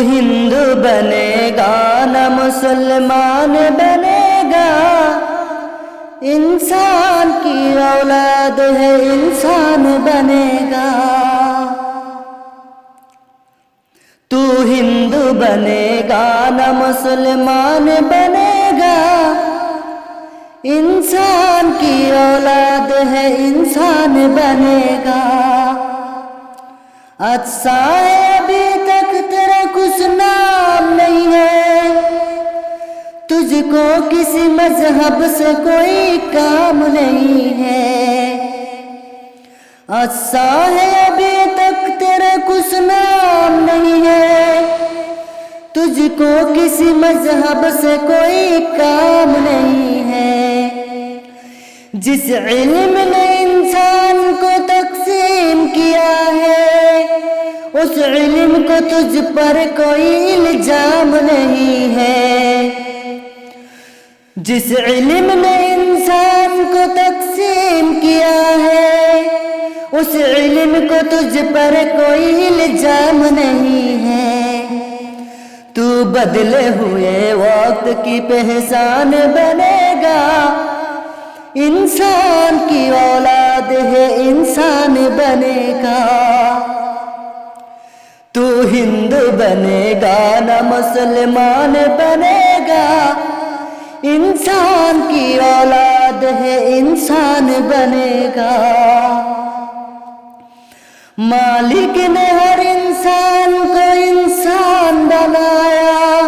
ہندو بنے گا نہ مسلمان بنے گا، انسان کی اولاد ہے انسان بنے گا۔ تو ہندو بنے گا نہ مسلمان بنے گا، انسان کی اولاد ہے انسان بنے گا۔ اچھا ہے ابھی تک تیرا کچھ نام نہیں ہے، تجھ کو کسی مذہب سے کوئی کام نہیں ہے۔ اچھا ہے ابھی تک تیرا کچھ نام نہیں ہے، تجھ کو کسی مذہب سے کوئی کام نہیں ہے۔ جس علم نے انسان کو تقسیم کیا ہے، اس علم کو تجھ پر کوئی الزام نہیں ہے۔ جس علم نے انسان کو تقسیم کیا ہے، اس علم کو تجھ پر کوئی الزام نہیں ہے۔ تو بدلے ہوئے وقت کی پہچان بنے گا، انسان کی اولاد ہے انسان بنے گا۔ تو ہندو بنے گا نہ مسلمان بنے گا، انسان کی اولاد ہے انسان بنے گا۔ مالک نے ہر انسان کو انسان بنایا،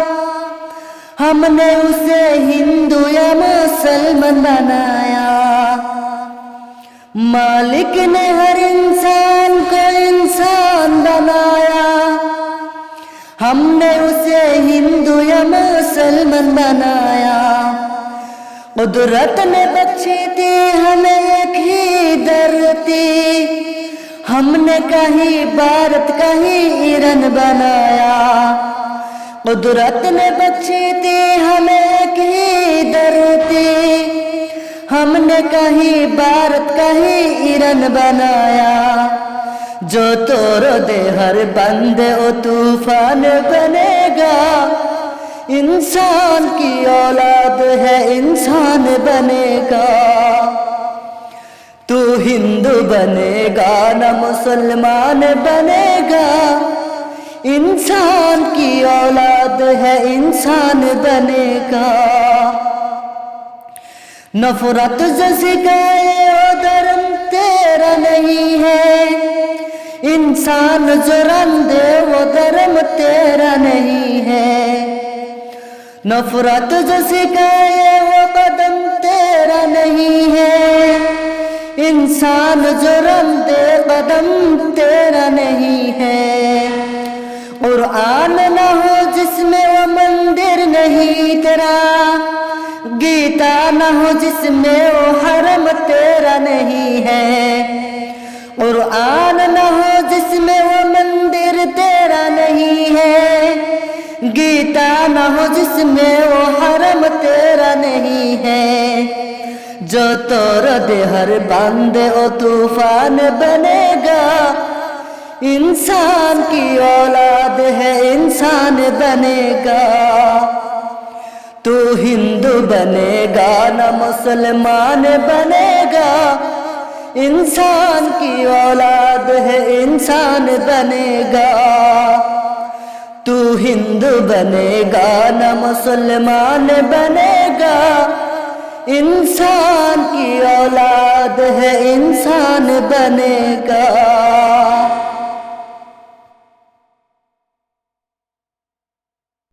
ہم نے اسے ہندو یا مسلمان بنایا۔ مالک نے ہر انسان کو انسان بنایا، ہم نے اسے ہندو یا مسلمان بنایا۔ قدرت نے بخشی تھی ہمیں ایک ہی دھرتی، ہم نے کہیں بھارت کہیں ایران بنایا۔ قدرت نے بخشی تھی ہمیں ایک ہی دھرتی، ہم نے کہیں بھارت کہیں ایران بنایا۔ جو توڑ دے ہر بندے او طوفان بنے گا، انسان کی اولاد ہے انسان بنے گا۔ تو ہندو بنے گا نہ مسلمان بنے گا، انسان کی اولاد ہے انسان بنے گا۔ نفرت جو سکھائے وہ دھرم تیرا نہیں ہے، انسان جو رندے وہ دھرم تیرا نہیں ہے۔ نفرت جو سکھائے وہ قدم تیرا نہیں ہے، انسان جو رندے قدم تیرا نہیں ہے۔ قرآن نہ ہو جس میں وہ مندر نہیں تیرا، گیتا نہ ہو جس میں وہ حرم تیرا نہیں ہے۔ قرآن نہ ہو جس میں وہ مندر تیرا نہیں ہے، گیتا نہ ہو جس میں وہ حرم تیرا نہیں ہے۔ جو توڑ دے ہر بندے او طوفان بنے گا، انسان کی اولاد ہے انسان بنے گا۔ تو ہندو بنے گا نہ مسلمان بنے گا، انسان کی اولاد ہے انسان بنے گا۔ تو ہندو بنے گا نہ مسلمان بنے گا، انسان کی اولاد ہے انسان بنے گا۔